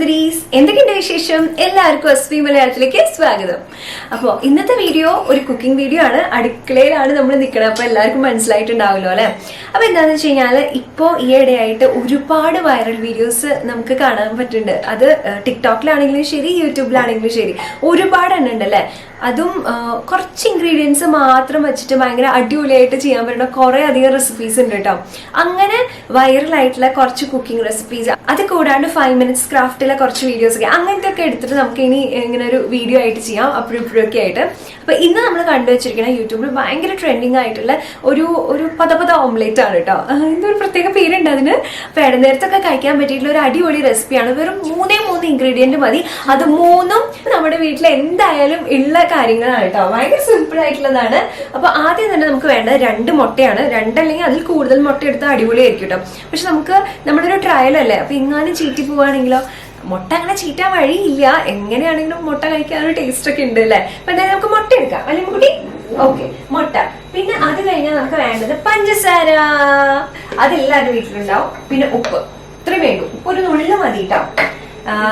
സുന്ദരീസ്, എന്തൊക്കെയുണ്ട് വിശേഷം? എല്ലാവർക്കും അസ്വി മലയാളത്തിലേക്ക് സ്വാഗതം. അപ്പോൾ ഇന്നത്തെ വീഡിയോ ഒരു കുക്കിംഗ് വീഡിയോ ആണ്. അടുക്കളയിലാണ് നമ്മൾ നിൽക്കുന്നത്. അപ്പോൾ എല്ലാവർക്കും മനസ്സിലായിട്ടുണ്ടാവുമല്ലോ അല്ലെ. അപ്പോൾ എന്താണെന്ന് വെച്ച് കഴിഞ്ഞാൽ ഇപ്പോൾ ഈയിടെയായിട്ട് ഒരുപാട് വൈറൽ വീഡിയോസ് നമുക്ക് കാണാൻ പറ്റുന്നുണ്ട്. അത് ടിക്ടോക്കിലാണെങ്കിലും ശരി, യൂട്യൂബിലാണെങ്കിലും ശരി, ഒരുപാട് എണ്ണം ഉണ്ട് അല്ലേ. അതും കുറച്ച് ഇൻഗ്രീഡിയൻസ് മാത്രം വെച്ചിട്ട് ഭയങ്കര അടിപൊളിയായിട്ട് ചെയ്യാൻ പറ്റുന്ന കുറേ അധികം റെസിപ്പീസ് ഉണ്ട് കേട്ടോ. അങ്ങനെ വൈറലായിട്ടുള്ള കുറച്ച് കുക്കിംഗ് റെസിപ്പീസ്, അത് കൂടാണ്ട് 5 minutes ക്രാഫ്റ്റിലെ കുറച്ച് വീഡിയോസ് ഒക്കെ അങ്ങനത്തെ ഒക്കെ എടുത്തിട്ട് നമുക്ക് ഇനി ഇങ്ങനെ ഒരു വീഡിയോ ആയിട്ട് ചെയ്യാം, അപ്പോഴും ഇപ്പോഴൊക്കെ ആയിട്ട്. അപ്പൊ ഇന്ന് നമ്മൾ കണ്ടുവച്ചിരിക്കുന്ന യൂട്യൂബിൽ ഭയങ്കര ട്രെൻഡിങ് ആയിട്ടുള്ള ഒരു പത ഓംലേറ്റ് ആണ് കേട്ടോ. എന്തൊരു പ്രത്യേക പേരുണ്ട് അതിന്. അപ്പൊ ഇടനേരത്തൊക്കെ കഴിക്കാൻ പറ്റിയിട്ടുള്ള ഒരു അടിപൊളി റെസിപ്പിയാണ്. വെറും 3 ഇൻഗ്രീഡിയന്റ് മതി. അത് 3ഉം നമ്മുടെ വീട്ടിൽ എന്തായാലും ഉള്ള കാര്യങ്ങളാണ് കേട്ടോ. ഭയങ്കര സിമ്പിൾ ആയിട്ടുള്ളതാണ്. അപ്പൊ ആദ്യം തന്നെ നമുക്ക് വേണ്ടത് 2 മുട്ടയാണ്. 2 അല്ലെങ്കിൽ അതിൽ കൂടുതൽ മുട്ട എടുത്താൽ അടിപൊളിയായിരിക്കും കേട്ടോ. പക്ഷെ നമുക്ക് നമ്മുടെ ഒരു ട്രയൽ അല്ലേ, അപ്പൊ ഇങ്ങാനും ചീറ്റി പോവുകയാണെങ്കിലോ, മുട്ട അങ്ങനെ ചീറ്റാൻ വഴിയില്ല. എങ്ങനെയാണെങ്കിലും മുട്ട കഴിക്കാൻ ഒരു ടേസ്റ്റ് ഒക്കെ ഉണ്ട് അല്ലേ. അപ്പൊ എന്തായാലും നമുക്ക് മുട്ട എടുക്കാം അല്ലെ കുട്ടി? ഓക്കെ, മുട്ട. പിന്നെ അത് കഴിഞ്ഞാൽ നമുക്ക് വേണ്ടത് പഞ്ചസാര. അതെല്ലാവരും വീട്ടിലുണ്ടാവും. പിന്നെ ഉപ്പ്, ഇത്രയും വേണ്ടു. ഉപ്പ് ഒരു നുള്ളു മതി കേട്ടോ.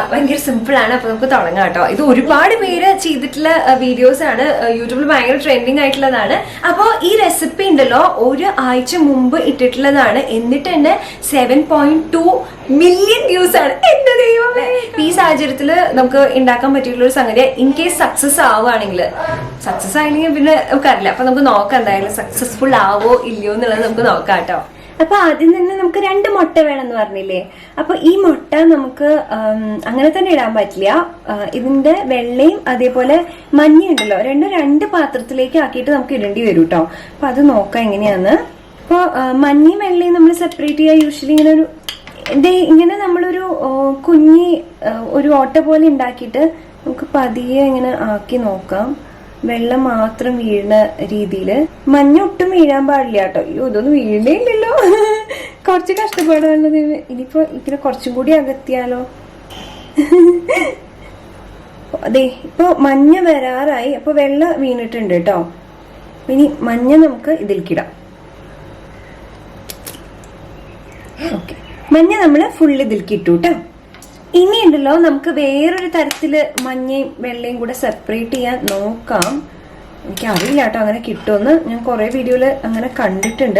ഭയങ്കര സിമ്പിൾ ആണ്. അപ്പൊ നമുക്ക് തുടങ്ങാം കേട്ടോ. ഇത് ഒരുപാട് പേര് ചെയ്തിട്ടുള്ള വീഡിയോസ് ആണ്, യൂട്യൂബിൽ ഭയങ്കര ട്രെൻഡിങ് ആയിട്ടുള്ളതാണ്. അപ്പോൾ ഈ റെസിപ്പി ഉണ്ടല്ലോ, ഒരു ആഴ്ച മുമ്പ് ഇട്ടിട്ടുള്ളതാണ്. എന്നിട്ട് തന്നെ 7.2 മില്യൺ വ്യൂസ് ആണ്. എന്റെ ദൈവം, ഈ സാഹചര്യത്തിൽ നമുക്ക് ഉണ്ടാക്കാൻ പറ്റിയിട്ടുള്ള ഒരു സംഗതി. ഇൻ കേസ് സക്സസ് ആവുകയാണെങ്കിൽ, സക്സസ് ആയില്ലെങ്കിൽ പിന്നെ നമുക്കറിയില്ല. അപ്പൊ നമുക്ക് നോക്കാം എന്തായാലും സക്സസ്ഫുൾ ആവോ ഇല്ലയോ എന്നുള്ളത് നമുക്ക് നോക്കാം കേട്ടോ. അപ്പൊ ആദ്യം തന്നെ നമുക്ക് 2 മുട്ട വേണമെന്ന് പറഞ്ഞില്ലേ. അപ്പൊ ഈ മുട്ട നമുക്ക് അങ്ങനെ തന്നെ ഇടാൻ പറ്റില്ല. ഇതിന്റെ വെള്ളയും അതേപോലെ മഞ്ഞയുണ്ടല്ലോ, രണ്ട് പാത്രത്തിലേക്ക് ആക്കിയിട്ട് നമുക്ക് ഇടേണ്ടി വരും കേട്ടോ. അപ്പൊ അത് നോക്കാം എങ്ങനെയാന്ന്. അപ്പൊ മഞ്ഞയും വെള്ളയും നമ്മൾ സെപ്പറേറ്റ് ചെയ്യാൻ യൂഷ്വലി ഇങ്ങനെ നമ്മളൊരു കുഞ്ഞി ഒരു ഓട്ട പോലെ ഉണ്ടാക്കിയിട്ട് നമുക്ക് പതിയെ ഇങ്ങനെ ആക്കി നോക്കാം. വെള്ളം മാത്രം വീഴുന്ന രീതിയില്. മഞ്ഞ ഒട്ടും വീഴാൻ പാടില്ല കേട്ടോ. അയ്യോ, ഇതൊന്നും വീഴേ ഇല്ലല്ലോ. കുറച്ച് കഷ്ടപ്പാടുള്ളത്. ഇനിയിപ്പോ ഇതിനെ കുറച്ചും കൂടി അകത്തിയാലോ. അതെ, ഇപ്പൊ മഞ്ഞ വരാറായി. അപ്പൊ വെള്ളം വീണിട്ടുണ്ട് കേട്ടോ. ഇനി മഞ്ഞ നമുക്ക് ഇതിലേക്കിടാം. ഓക്കെ, മഞ്ഞ നമ്മള് ഫുള്ള് ഇതിലേക്ക് ഇട്ടു കേട്ടോ. ഇനി ഉണ്ടല്ലോ, നമുക്ക് വേറൊരു തരത്തില് മഞ്ഞയും വെള്ളയും കൂടെ സെപ്പറേറ്റ് ചെയ്യാൻ നോക്കാം. എനിക്ക് അറിയില്ല കേട്ടോ അങ്ങനെ കിട്ടുമെന്ന്. ഞാൻ കുറെ വീഡിയോയില് അങ്ങനെ കണ്ടിട്ടുണ്ട്.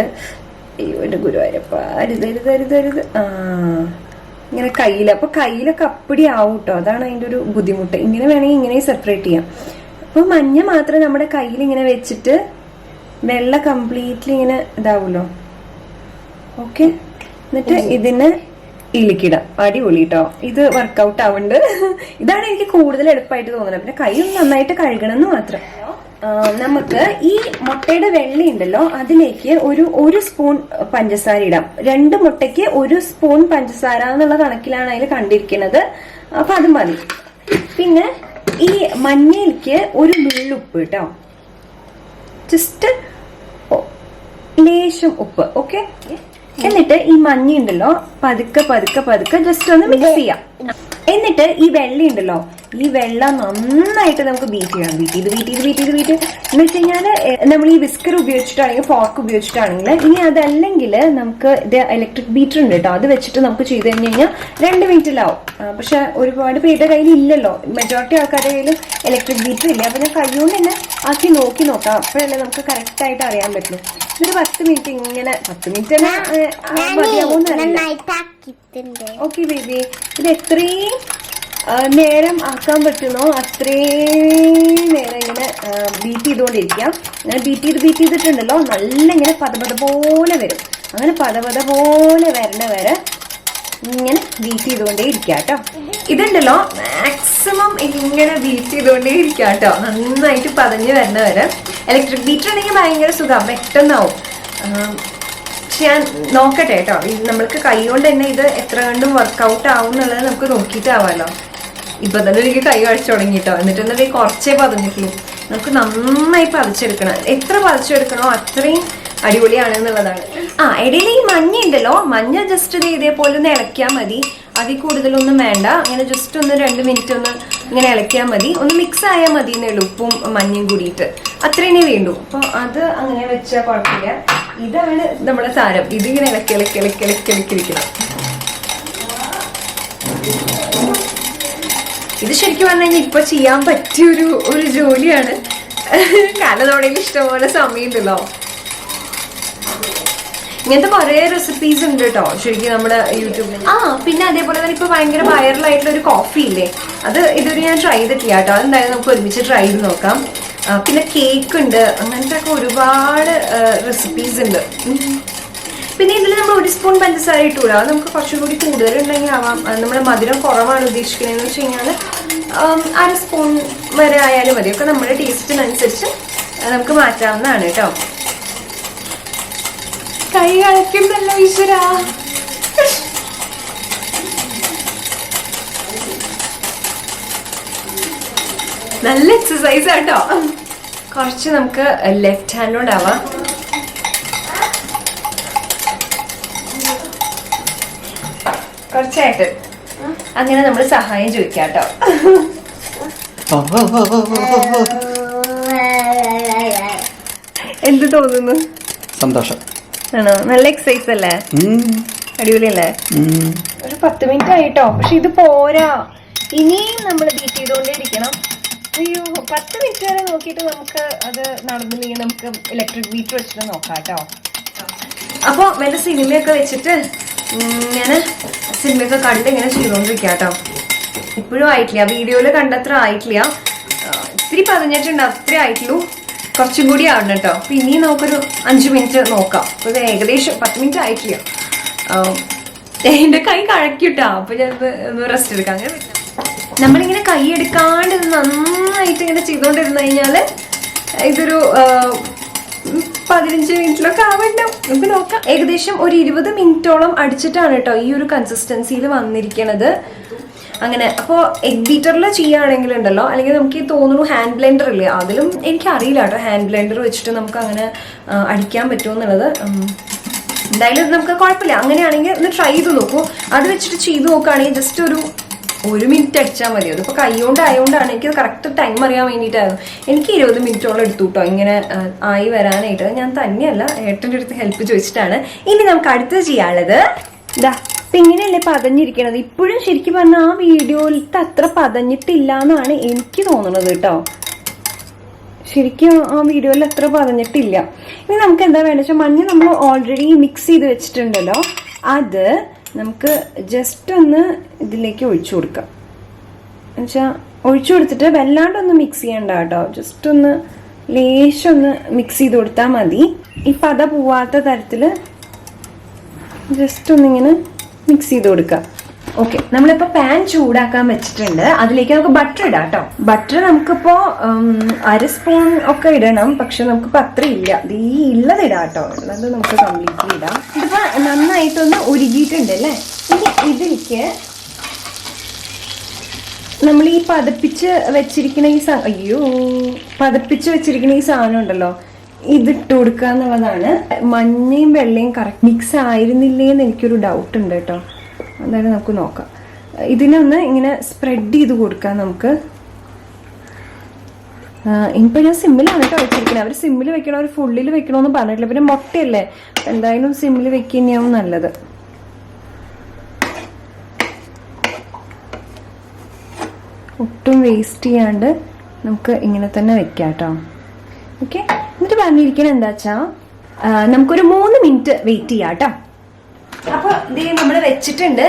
അയ്യോ എന്റെ ഗുരുവായൂരപ്പ, അരുത്. ഇങ്ങനെ കയ്യില്, അപ്പൊ കയ്യിലൊക്കെ അപ്പടി ആവും കേട്ടോ. അതാണ് അതിന്റെ ഒരു ബുദ്ധിമുട്ട്. ഇങ്ങനെ വേണമെങ്കിൽ ഇങ്ങനെ സെപ്പറേറ്റ് ചെയ്യാം. അപ്പൊ മഞ്ഞ മാത്രം നമ്മുടെ കയ്യിൽ ഇങ്ങനെ വെച്ചിട്ട് വെള്ള കംപ്ലീറ്റ്ലി ഇങ്ങനെ ഇതാവൂലോ. ഓക്കെ, എന്നിട്ട് ഇതിന് ഇളിക്കിടാം. അടിപൊളി കേട്ടോ. ഇത് വർക്കൗട്ട് ആവുന്നുണ്ട്. ഇതാണ് എനിക്ക് കൂടുതൽ എളുപ്പമായിട്ട് തോന്നുന്നത്. പിന്നെ കൈ ഒന്ന് നന്നായിട്ട് കഴുകണമെന്ന് മാത്രം. നമുക്ക് ഈ മുട്ടയുടെ വെള്ള ഉണ്ടല്ലോ, അതിലേക്ക് ഒരു സ്പൂൺ പഞ്ചസാര ഇടാം. 2 മുട്ടയ്ക്ക് 1 സ്പൂൺ പഞ്ചസാര എന്നുള്ള കണക്കിലാണ് അതിൽ കണ്ടിരിക്കുന്നത്. അപ്പൊ അത് മതി. പിന്നെ ഈ മഞ്ഞയിലേക്ക് ഒരു നുള്ളുപ്പ് കേട്ടോ, ജസ്റ്റ് ലേശം ഉപ്പ്. ഓക്കെ, എന്നിട്ട് ഈ മഞ്ഞ ഉണ്ടല്ലോ പതുക്കെ ജസ്റ്റ് ഒന്ന് മിക്സ് ചെയ്യാം. എന്നിട്ട് ഈ വെള്ള ഉണ്ടല്ലോ, ഈ വെള്ളം നന്നായിട്ട് നമുക്ക് ബീറ്റ് ചെയ്യണം. ബീറ്റ് എന്ന് വെച്ച് കഴിഞ്ഞാല് നമ്മൾ ഈ വിസ്കർ ഉപയോഗിച്ചിട്ടാണെങ്കിൽ, ഫോർക്ക് ഉപയോഗിച്ചിട്ടാണെങ്കിൽ. ഇനി അതല്ലെങ്കിൽ നമുക്ക് ഇത് ഇലക്ട്രിക് ബീറ്റർ ഉണ്ട് കേട്ടോ. അത് വെച്ചിട്ട് നമുക്ക് ചെയ്ത് കഴിഞ്ഞ് കഴിഞ്ഞാൽ 2 മിനിറ്റിലാവും. പക്ഷെ ഒരുപാട് പേരുടെ കയ്യിൽ ഇല്ലല്ലോ. മെജോറിറ്റി ആൾക്കാരുടെ കയ്യിലും ഇലക്ട്രിക് ബീറ്റർ ഇല്ല. അപ്പൊ ഞാൻ കൈകൊണ്ട് തന്നെ ആക്കി നോക്കാം. അപ്പോഴല്ലേ നമുക്ക് കറക്റ്റ് ആയിട്ട് അറിയാൻ പറ്റുള്ളൂ. ഒരു 10 മിനിറ്റ് ഇങ്ങനെ, 10 മിനിറ്റ് തന്നെ മതിയാവുന്നറിയില്ല. ഓക്കെ ബേബി, ഇത് എത്രയും നേരം ആക്കാൻ പറ്റുന്നോ അത്രയും നേരം ഇങ്ങനെ ബീറ്റ് ചെയ്തുകൊണ്ടിരിക്കാം. അങ്ങനെ ബീറ്റ് ചെയ്തിട്ടുണ്ടല്ലോ, നല്ല ഇങ്ങനെ പത പോലെ വരും. അങ്ങനെ പത പോലെ വരണ വരെ ഇങ്ങനെ ബീറ്റ് ചെയ്തുകൊണ്ടേ ഇരിക്കാം കേട്ടോ. ഇതുണ്ടല്ലോ മാക്സിമം ഇങ്ങനെ ബീറ്റ് ചെയ്തുകൊണ്ടേ ഇരിക്കാം കേട്ടോ, നന്നായിട്ട് പതഞ്ഞ് വരണ വരെ. ഇലക്ട്രിക് ബീറ്റർ ഉണ്ടെങ്കിൽ ഭയങ്കര സുഖം, പെട്ടെന്നാവും. പക്ഷെ ഞാൻ നോക്കട്ടെ കേട്ടോ. നമ്മൾക്ക് കൈ കൊണ്ട് തന്നെ ഇത് എത്ര കണ്ടും വർക്കൗട്ട് ആവും എന്നുള്ളത് നമുക്ക് നോക്കിയിട്ടാവാമല്ലോ. ഇപ്പൊ തന്നെ എനിക്ക് കൈ കഴിച്ചു തുടങ്ങിട്ടോ. എന്നിട്ട് കുറച്ചേ പതഞ്ഞിട്ടുള്ളൂ. നമുക്ക് നന്നായി പതച്ചെടുക്കണം. എത്ര പതച്ചെടുക്കണോ അത്രയും അടിപൊളിയാണെന്നുള്ളതാണ്. ഇടയിൽ ഈ മഞ്ഞ ഉണ്ടല്ലോ, മഞ്ഞ ജസ്റ്റ് ഇതേപോലെ ഒന്ന് ഇളക്കിയാൽ മതി. അതിൽ കൂടുതലൊന്നും വേണ്ട. അങ്ങനെ ജസ്റ്റ് ഒന്ന് 2 മിനിറ്റ് ഒന്ന് ഇങ്ങനെ ഇളക്കിയാൽ മതി. ഒന്ന് മിക്സ് ആയാൽ മതി എന്നേ ഉള്ളൂ, ഉപ്പും മഞ്ഞയും കൂടിയിട്ട്. അത്രേനേ വേണ്ടൂ. അപ്പൊ അത് അങ്ങനെ വെച്ചാൽ കുഴപ്പമില്ല. ഇതാണ് നമ്മുടെ സാരം. ഇതിങ്ങനെ ഇളക്കിരിക്കണം. ഇത് ശരിക്കും പറഞ്ഞു കഴിഞ്ഞാൽ ഇപ്പൊ ചെയ്യാൻ പറ്റിയ ഒരു ജോലിയാണ്. കാരണം നമ്മുടെ ഇഷ്ടംപോലെ സമയമുണ്ടല്ലോ. ഇങ്ങനത്തെ കുറെ റെസിപ്പീസ് ഉണ്ട് കേട്ടോ ശരിക്കും നമ്മുടെ യൂട്യൂബിൽ. പിന്നെ അതേപോലെ തന്നെ ഇപ്പൊ ഭയങ്കര വൈറലായിട്ടുള്ള ഒരു കോഫി ഇല്ലേ, ഇതൊരു ഞാൻ ട്രൈ ചെയ്തിട്ടില്ല കേട്ടോ. അതെന്തായാലും നമുക്ക് ഒരുമിച്ച് ട്രൈ ചെയ്ത് നോക്കാം. പിന്നെ കേക്ക് ഉണ്ട്, അങ്ങനത്തെ ഒക്കെ ഒരുപാട് റെസിപ്പീസ് ഉണ്ട്. പിന്നെ ഇതിൽ നമ്മൾ 1 സ്പൂൺ പഞ്ചസാര ഇട്ടുകൂടാ, അത് നമുക്ക് കുറച്ചും കൂടി കൂടുതൽ ഉണ്ടെങ്കിൽ ആവാം. നമ്മുടെ മധുരം കുറവാണ് ഉദ്ദേശിക്കുന്നതെന്ന് വെച്ച് കഴിഞ്ഞാൽ 1/2 സ്പൂൺ വരെ ആയാലും മതി. ഒക്കെ നമ്മുടെ ടേസ്റ്റിനനുസരിച്ച് നമുക്ക് മാറ്റാവുന്നതാണ് കേട്ടോ. കൈ കളിക്കുന്നല്ലോ ഈശ്വരാ. നല്ല എക്സസൈസ് ആട്ടോ. കുറച്ച് നമുക്ക് ലെഫ്റ്റ് ഹാൻഡോണ്ടാവാം. കുറച്ചായിട്ട് അങ്ങനെ നമ്മൾ സഹായം ചോദിക്കാട്ടോ. എന്ത് തോന്നുന്നു? സന്തോഷം ആണോ? നല്ല എക്സസൈസ് അല്ലേ? അടിപൊളിയല്ലേ? ഒരു 10 മിനിറ്റ് ആയിട്ടോ. പക്ഷെ ഇത് പോരാ, ഇനിയും നമ്മൾ ബീറ്റ് ചെയ്തുകൊണ്ടേ ഇരിക്കണം. അയ്യോ, 10 മിനിറ്റ് വരെ നോക്കിയിട്ട് നമുക്ക് അത് നടന്നില്ലെങ്കിൽ നമുക്ക് ഇലക്ട്രിക് ബീറ്റർ വെച്ചിട്ട് നോക്കാം കേട്ടോ. അപ്പോൾ വല്ല സിനിമയൊക്കെ വെച്ചിട്ട് ഇങ്ങനെ സിനിമയൊക്കെ കണ്ട് ഇങ്ങനെ ചെയ്തുകൊണ്ടിരിക്കുക കേട്ടോ. ഇപ്പോഴും ആയിട്ടില്ല, വീഡിയോയിൽ കണ്ടത്ര ആയിട്ടില്ല. ഇത്തിരി പതിഞ്ഞിട്ടുണ്ട്, അത്രേ ആയിട്ടുള്ളൂ. കുറച്ചും കൂടി ആവണം കേട്ടോ. പിന്നെയും നമുക്കൊരു 5 മിനിറ്റ് നോക്കാം. അപ്പോൾ ഏകദേശം 10 മിനിറ്റ് ആയിട്ടില്ല. എൻ്റെ കൈ കഴക്കിട്ടാ. അപ്പോൾ ഞാൻ ഒന്ന് റെസ്റ്റ് എടുക്കാം. അങ്ങനെ നമ്മളിങ്ങനെ കൈ എടുക്കാണ്ട് നന്നായിട്ട് ഇങ്ങനെ ചെയ്തുകൊണ്ടിരുന്നു കഴിഞ്ഞാൽ ഇതൊരു 15 മിനിറ്റിലൊക്കെ ആവണ്ടാവും. നമുക്ക് നോക്കാം. ഏകദേശം ഒരു 20 മിനിറ്റോളം അടിച്ചിട്ടാണ് കേട്ടോ ഈ ഒരു കൺസിസ്റ്റൻസിയിൽ വന്നിരിക്കണത്. അങ്ങനെ അപ്പോൾ എഗ് ബീറ്ററിൽ ചെയ്യുകയാണെങ്കിൽ ഉണ്ടല്ലോ, അല്ലെങ്കിൽ നമുക്ക് ഈ തോന്നുന്നു ഹാൻഡ് ബ്ലെൻഡർ ഇല്ലേ, അതിലും എനിക്കറിയില്ല കേട്ടോ ഹാൻഡ് ബ്ലെൻഡർ വെച്ചിട്ട് നമുക്ക് അങ്ങനെ അടിക്കാൻ പറ്റുമോ എന്നുള്ളത്. എന്തായാലും നമുക്ക് കുഴപ്പമില്ല. അങ്ങനെയാണെങ്കിൽ ഒന്ന് ട്രൈ ചെയ്ത് നോക്കൂ. അത് വെച്ചിട്ട് ചെയ്ത് നോക്കുകയാണെങ്കിൽ ജസ്റ്റ് ഒരു 1 മിനിറ്റ് അടിച്ചാൽ മതി. അതിപ്പോൾ കൈകൊണ്ട് ആയതുകൊണ്ടാണ് എനിക്കത് കറക്റ്റ് ടൈം അറിയാൻ വേണ്ടിയിട്ടായിരുന്നു. എനിക്ക് 20 മിനിറ്റോളം എടുത്തു കേട്ടോ ഇങ്ങനെ ആയി വരാനായിട്ട്. ഞാൻ തന്നെയല്ല, ഏട്ടൻ്റെ അടുത്ത് ഹെൽപ്പ് ചോദിച്ചിട്ടാണ്. ഇനി നമുക്ക് അടുത്തത് ചെയ്യാനുള്ളത് ഇതാ. അപ്പം ഇങ്ങനെയല്ലേ പതഞ്ഞിരിക്കണത്. ഇപ്പോഴും ശരിക്കും പറഞ്ഞാൽ ആ വീഡിയോയിലത്തെ അത്ര പതഞ്ഞിട്ടില്ല എന്നാണ് എനിക്ക് തോന്നുന്നത് കേട്ടോ. ശരിക്കും ആ വീഡിയോയിൽ അത്ര പതഞ്ഞിട്ടില്ല. ഇനി നമുക്ക് എന്താ വേണമെന്ന് വെച്ചാൽ മഞ്ഞ നമ്മൾ ഓൾറെഡി മിക്സ് ചെയ്ത് വെച്ചിട്ടുണ്ടല്ലോ, അത് നമുക്ക് ജസ്റ്റ് ഒന്ന് ഇതിലേക്ക് ഒഴിച്ചു കൊടുക്കാം. എന്നുവെച്ചാൽ ഒഴിച്ചു കൊടുത്തിട്ട് വല്ലാണ്ടൊന്ന് മിക്സ് ചെയ്യണ്ട കേട്ടോ. ജസ്റ്റ് ഒന്ന് ലേശം ഒന്ന് മിക്സ് ചെയ്ത് കൊടുത്താൽ മതി. ഈ പത പോവാത്ത തരത്തിൽ ജസ്റ്റ് ഒന്നിങ്ങനെ മിക്സ് ചെയ്ത് കൊടുക്കുക. ഓക്കെ, നമ്മളിപ്പോൾ പാൻ ചൂടാക്കാൻ വെച്ചിട്ടുണ്ട്. അതിലേക്ക് നമുക്ക് ബട്ടർ ഇടാം കേട്ടോ. ബട്ടർ നമുക്കിപ്പോൾ 1/2 സ്പൂൺ ഒക്കെ ഇടണം. പക്ഷെ നമുക്കിപ്പോൾ അത്ര ഇല്ല. ഈ ഉള്ളത് ഇടാം കേട്ടോ. ഉള്ളത് നമുക്ക് കംപ്ലീറ്റ്ലി ഇടാം. ഇതിപ്പോൾ നന്നായിട്ടൊന്ന് ഉരുകിയിട്ടുണ്ട് അല്ലേ. ഇനി ഇതിലേക്ക് നമ്മൾ ഈ പതപ്പിച്ച് വെച്ചിരിക്കുന്ന ഈ സാധനം ഉണ്ടല്ലോ, ഇതിട്ട് കൊടുക്കുക എന്നുള്ളതാണ്. മഞ്ഞയും വെള്ളയും കറക്റ്റ് മിക്സ് ആയിരുന്നില്ലേന്ന് എനിക്കൊരു ഡൗട്ട് ഉണ്ട് കേട്ടോ. എന്തായാലും നമുക്ക് നോക്കാം. ഇതിനൊന്ന് ഇങ്ങനെ സ്പ്രെഡ് ചെയ്ത് കൊടുക്കാം നമുക്ക്. ഇനിയിപ്പോൾ ഞാൻ സിമ്മിലാണ് കേട്ടോ വെച്ചിരിക്കുന്നത്. അവർ സിമ്മിൽ വെക്കണോ അവർ ഫുള്ളിൽ വെക്കണമെന്ന് പറഞ്ഞിട്ടില്ല. പിന്നെ മുട്ടയല്ലേ, എന്തായാലും സിമ്മിൽ വെക്കുന്നതാവും നല്ലത്. ഒട്ടും വേസ്റ്റ് ചെയ്യാണ്ട് നമുക്ക് ഇങ്ങനെ തന്നെ വെക്കാം കേട്ടോ. ഓക്കെ, എന്നിട്ട് പറഞ്ഞിരിക്കണ എന്താ വെച്ചാൽ നമുക്കൊരു 3 മിനിറ്റ് വെയിറ്റ് ചെയ്യാം കേട്ടോ. അപ്പൊ ഇത് നമ്മൾ വെച്ചിട്ടുണ്ട്.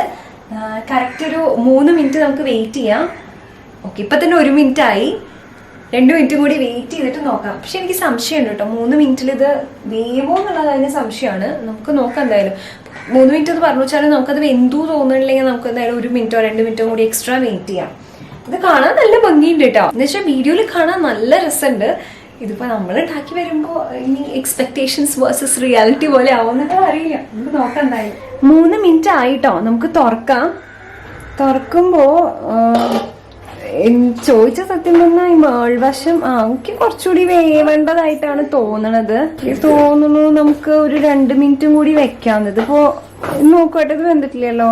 കറക്റ്റ് ഒരു 3 മിനിറ്റ് നമുക്ക് വെയിറ്റ് ചെയ്യാം. ഓക്കെ, ഇപ്പൊ തന്നെ 1 മിനിറ്റ് ആയി. 2 മിനിറ്റും കൂടി വെയിറ്റ് ചെയ്തിട്ട് നോക്കാം. പക്ഷെ എനിക്ക് സംശയമുണ്ട് കേട്ടോ, 3 മിനിറ്റിൽ ഇത് വേവോ എന്നുള്ളത് അതിന് സംശയമാണ്. നമുക്ക് നോക്കാം. എന്തായാലും 3 മിനിറ്റ് എന്ന് പറഞ്ഞു വെച്ചാൽ നമുക്കത് വെന്തു തോന്നുന്നില്ലെങ്കിൽ നമുക്ക് എന്തായാലും 1 മിനിറ്റോ 2 മിനിറ്റോ കൂടി എക്സ്ട്രാ വെയിറ്റ് ചെയ്യാം. ഇത് കാണാൻ നല്ല ഭംഗിയുണ്ട് കേട്ടോ. എന്ന് വെച്ചാൽ വീഡിയോയിൽ കാണാൻ നല്ല രസമുണ്ട്. ഇതിപ്പോ നമ്മൾ ഉണ്ടാക്കി വരുമ്പോ ഇനി എക്സ്പെക്ടേഷൻസ് വേഴ്സസ് റിയാലിറ്റി പോലെ ആവുന്നൊക്കെ അറിയില്ല. നമുക്ക് നോക്കാം. എന്തായാലും 3 മിനിറ്റ് ആയിട്ടോ. നമുക്ക് തുറക്കാം. തുറക്കുമ്പോ ചോദിച്ച സത്യം പറഞ്ഞാൽ ഈ മേൾവശം എനിക്ക് കുറച്ചുകൂടി വേവേണ്ടതായിട്ടാണ് തോന്നണത്. തോന്നുന്നു നമുക്ക് ഒരു 2 മിനിറ്റും കൂടി വെക്കാം. ഇതിപ്പോ നോക്കട്ടെ, ഇത് വെന്തിട്ടില്ലല്ലോ.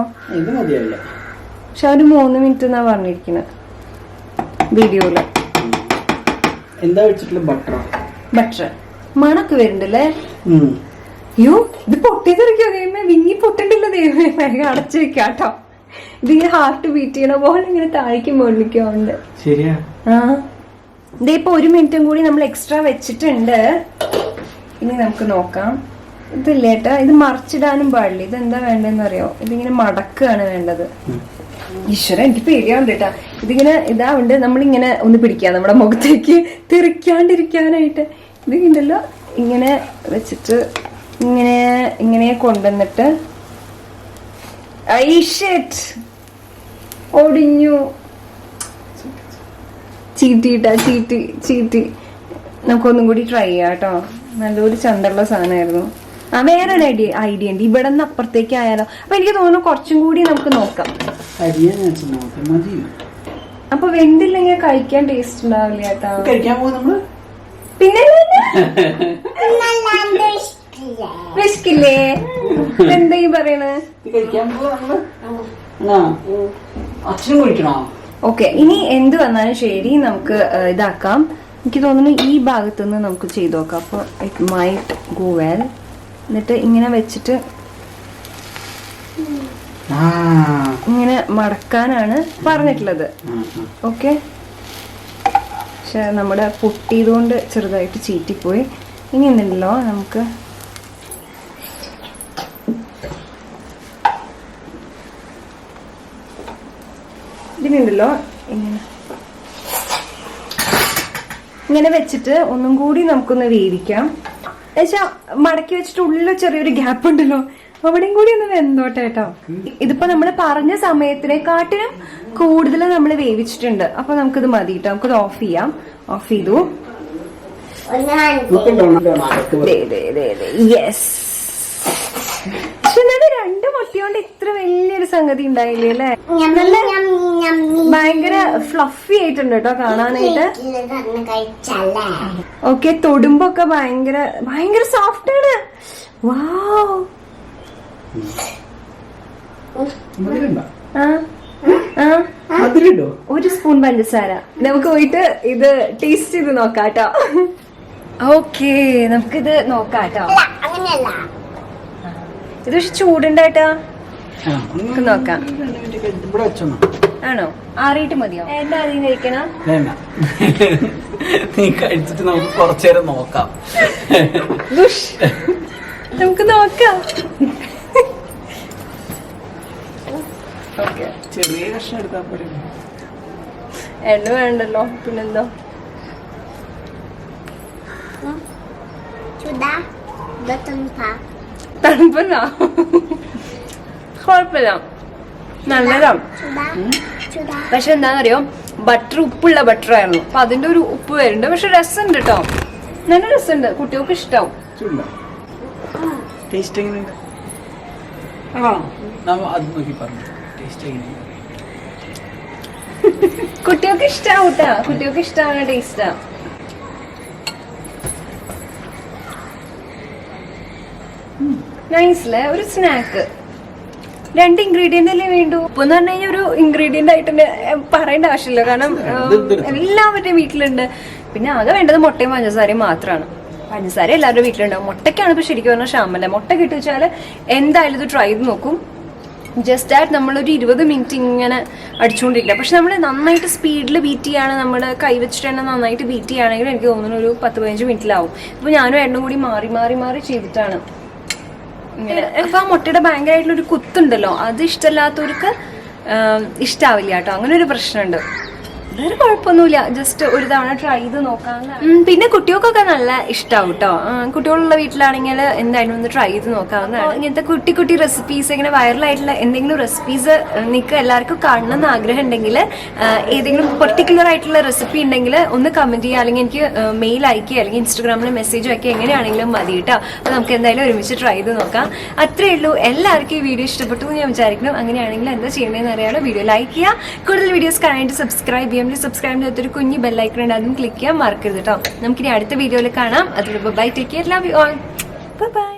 പക്ഷെ ഒരു 3 മിനിറ്റ് എന്നാ പറഞ്ഞിരിക്കുന്നത് വീഡിയോയില്. ബട്ടർ മണക്ക് വരുന്നുണ്ടല്ലേ. അയ്യോ, ഇത് പൊട്ടിത്തെറിക്കോ ദൈവമേ. വിങ്ങി പൊട്ടണ്ടില്ല ദൈവമേ. വേഗം അടച്ചു വെക്കാട്ടോ. ഇതിങ്ങനെ ഹാർട്ട് ബീറ്റ് ചെയ്യണ പോലെ ഇങ്ങനെ താഴേക്ക് മുകളിലേക്കുണ്ട്. ശരിയാ. ആ ഇതിപ്പോ 1 മിനിറ്റും കൂടി നമ്മൾ എക്സ്ട്രാ വെച്ചിട്ടുണ്ട്. ഇനി നമുക്ക് നോക്കാം. ഇതില്ല ഏട്ടാ, ഇത് മറിച്ചിടാനും പാടില്ല. ഇതെന്താ വേണ്ടെന്ന് അറിയോ? ഇതിങ്ങനെ മടക്കാണ് വേണ്ടത്. ഈശ്വര, എനിക്ക് പേടിയാവുണ്ട് കേട്ടാ. ഇതിങ്ങനെ ഇതാവുണ്ട്. നമ്മളിങ്ങനെ ഒന്ന് പിടിക്കാം നമ്മുടെ മുഖത്തേക്ക് തെറിക്കാണ്ടിരിക്കാനായിട്ട്. ഇതിണ്ടല്ലോ ഇങ്ങനെ വെച്ചിട്ട് ഇങ്ങനെ കൊണ്ടുവന്നിട്ട് ഒടിഞ്ഞു. ചീറ്റി. നമുക്കൊന്നും കൂടി ട്രൈ ചെയ്യാം കേട്ടോ. നല്ലൊരു ചണ്ടുള്ള സാധനമായിരുന്നു. വേറൊരു ഐഡിയ ഉണ്ട്. ഇവിടെ നിന്ന് അപ്പുറത്തേക്ക് ആയാലോ? അപ്പൊ എനിക്ക് തോന്നുന്നു കുറച്ചും കൂടി നമുക്ക് നോക്കാം. അപ്പൊ വെന്തില്ലെങ്കിൽ കഴിക്കാൻ ടേസ്റ്റ് ഉണ്ടാവില്ല കേട്ടോ. പിന്നെ വിശക്കില്ലേ? എന്താ ഈ പറയണേ? ഓക്കെ, ഇനി എന്ത് വന്നാലും ശരി നമുക്ക് ഇതാക്കാം. എനിക്ക് തോന്നുന്നു ഈ ഭാഗത്തുനിന്ന് നമുക്ക് ചെയ്ത് നോക്കാം. അപ്പൊ ഇറ്റ് മൈറ്റ് ഗോ വെൽ. എന്നിട്ട് ഇങ്ങനെ വെച്ചിട്ട് ഇങ്ങനെ മടക്കാനാണ് പറഞ്ഞിട്ടുള്ളത്. ഓക്കെ, പക്ഷെ നമ്മുടെ പൊട്ടിയതുകൊണ്ട് ചെറുതായിട്ട് ചീറ്റിപ്പോയി. ഇനി എന്തുണ്ടല്ലോ നമുക്ക് ഇതിനുണ്ടല്ലോ ഇങ്ങനെ വെച്ചിട്ട് ഒന്നും കൂടി നമുക്കൊന്ന് വേവിക്കാം. എന്നുവെച്ചാ മടക്കി വെച്ചിട്ട് ഉള്ളിൽ ചെറിയൊരു ഗ്യാപ്പ് ഉണ്ടല്ലോ, അവിടെയും കൂടി ഒന്ന് വെന്തോട്ടെ കേട്ടോ. ഇതിപ്പോ നമ്മൾ പറഞ്ഞ സമയത്തിനെക്കാട്ടിലും കൂടുതൽ നമ്മൾ വേവിച്ചിട്ടുണ്ട്. അപ്പൊ നമുക്കിത് മതി കേട്ടോ. നമുക്കിത് ഓഫ് ചെയ്യാം. ഓഫ് ചെയ്തു. യെസ്. പക്ഷെ എന്നാലും 2 മുട്ടയോണ്ട് ഇത്ര വലിയൊരു സംഗതി ഉണ്ടായില്ലേ അല്ലേ? നല്ല ഭയങ്കര ഫ്ലഫി ആയിട്ടുണ്ട് കേട്ടോ കാണാനായിട്ട്. ഓക്കെ, തൊടുമ്പൊക്കെ ഭയങ്കര സോഫ്റ്റ് ആണ്. വാവ്. ഒരു സ്പൂൺ പഞ്ചസാര. നമുക്ക് പോയിട്ട് ഇത് ടേസ്റ്റ് ചെയ്ത് നോക്കാം കേട്ടോ. ഓക്കെ, നമുക്കിത് നോക്കാം കേട്ടോ. ഇത് പക്ഷെ ചൂടുണ്ടായിട്ടാ. നമുക്ക് നോക്കാം. ആണോ? ആറിയിട്ട് മതിയോ? എന്റെ ആദ്യം കഴിക്കണം. നീ കഴിച്ചിട്ട് നമുക്ക് കുറച്ചേരം നോക്കാം. നമുക്ക് നോക്കാം. ചെറിയ കഷ്ണം എടുത്താ പോലെ. എണ്ണ വേണ്ടല്ലോ, പിന്നെന്തോ. തണുപ്പല്ല, കുഴപ്പമില്ല, നല്ലതാ. പക്ഷെ എന്താണെന്നറിയോ, ബട്ടർ ഉപ്പുള്ള ബട്ടർ ആയിരുന്നു. അപ്പൊ അതിന്റെ ഒരു ഉപ്പ് വരുന്നുണ്ട്. പക്ഷെ രസമുണ്ട് കേട്ടോ, നല്ല രസമുണ്ട്. കുട്ടികൾക്ക് ഇഷ്ടാവും. കുട്ടികൾക്ക് ഇഷ്ടാവും കേട്ടാ. കുട്ടികൾക്ക് ഇഷ്ടമാണ് ടേസ്റ്റാ. നൈസ്ല്ലേ, ഒരു സ്നാക്ക്. 2 ഇൻഗ്രീഡിയന്റ് അല്ലേ വേണ്ടു. ഉപ്പെന്ന് പറഞ്ഞു കഴിഞ്ഞാൽ ഒരു ഇൻഗ്രീഡിയന്റ് ആയിട്ട് പറയേണ്ട ആവശ്യമില്ല, കാരണം എല്ലാവരുടെയും വീട്ടിലുണ്ട്. പിന്നെ ആകെ വേണ്ടത് മുട്ടയും പഞ്ചസാരയും മാത്രമാണ്. പഞ്ചസാര എല്ലാവരുടെ വീട്ടിലുണ്ടാവും. മുട്ടയ്ക്കാണ് ഇപ്പൊ ശരിക്കും പറഞ്ഞാൽ ക്ഷാമല്ല. മുട്ട കിട്ടി വെച്ചാൽ എന്തായാലും ഇത് ട്രൈ ചെയ്ത് നോക്കും. ജസ്റ്റ് ആയിട്ട് നമ്മളൊരു 20 മിനിറ്റ് ഇങ്ങനെ അടിച്ചുകൊണ്ടിരിക്കില്ല. പക്ഷെ നമ്മൾ നന്നായിട്ട് സ്പീഡിൽ ബീറ്റ് ചെയ്യാണ്, നമ്മുടെ കൈ വെച്ചിട്ട് തന്നെ നന്നായിട്ട് ബീറ്റ് ചെയ്യുകയാണെങ്കിൽ എനിക്ക് തോന്നുന്നു ഒരു 10-15 മിനിറ്റിലാവും. ഇപ്പൊ ഞാനും എണ്ണ കൂടി മാറി ചെയ്തിട്ടാണ് ഇങ്ങനെ. അപ്പൊ ആ മുട്ടയുടെ ഭയങ്കരമായിട്ടുള്ള ഒരു കുത്തുണ്ടല്ലോ, അത് ഇഷ്ടമല്ലാത്തവർക്ക് ഇഷ്ടാവില്ല കേട്ടോ. അങ്ങനെ ഒരു പ്രശ്നമുണ്ട്. വേറെ കുഴപ്പമൊന്നുമില്ല, ജസ്റ്റ് ഒരു തവണ ട്രൈ ചെയ്ത് നോക്കാം. പിന്നെ കുട്ടികൾക്കൊക്കെ നല്ല ഇഷ്ടാവും കേട്ടോ. കുട്ടികളുള്ള വീട്ടിലാണെങ്കിൽ എന്തായാലും ഒന്ന് ട്രൈ ചെയ്ത് നോക്കാവുന്നതാണ്. ഇങ്ങനത്തെ കുട്ടി റെസിപ്പീസ്, ഇങ്ങനെ വൈറലായിട്ടുള്ള എന്തെങ്കിലും റെസിപ്പീസ് നിങ്ങൾക്ക് എല്ലാവർക്കും കാണണമെന്ന് ആഗ്രഹം ഉണ്ടെങ്കിൽ, ഏതെങ്കിലും പെർട്ടിക്കുലർ ആയിട്ടുള്ള റെസിപ്പി ഉണ്ടെങ്കിൽ ഒന്ന് കമന്റ് ചെയ്യുക, അല്ലെങ്കിൽ എനിക്ക് മെയിൽ അയക്കുക, അല്ലെങ്കിൽ ഇൻസ്റ്റാഗ്രാമിൽ മെസ്സേജ് അയക്കുക, എങ്ങനെയാണെങ്കിലും മതി കേട്ടോ. അപ്പൊ നമുക്ക് എന്തായാലും ഒരുമിച്ച് ട്രൈ ചെയ്ത് നോക്കാം. അത്രേ ഉള്ളൂ. എല്ലാവർക്കും ഈ വീഡിയോ ഇഷ്ടപ്പെട്ടു എന്ന് ഞാൻ വിചാരിക്കണം. അങ്ങനെയാണെങ്കിൽ എന്താ ചെയ്യേണ്ടതെന്ന് അറിയാലോ. വീഡിയോ ലൈക്ക് ചെയ്യുക, കൂടുതൽ വീഡിയോസ് കാണാനായിട്ട് സബ്സ്ക്രൈബ് ചെയ്യാം. സബ്സ്ക്രൈബ് ചെയ്തൊരു കുഞ്ഞു ബെല്ലൈക്കൺ ഉണ്ട്, അതും ക്ലിക്ക് ചെയ്യാൻ മറക്കരുത് കേട്ടോ. നമുക്കിനി അടുത്ത വീഡിയോയിൽ കാണാം. അതുപോലെ bye, take care, love you all, bye by.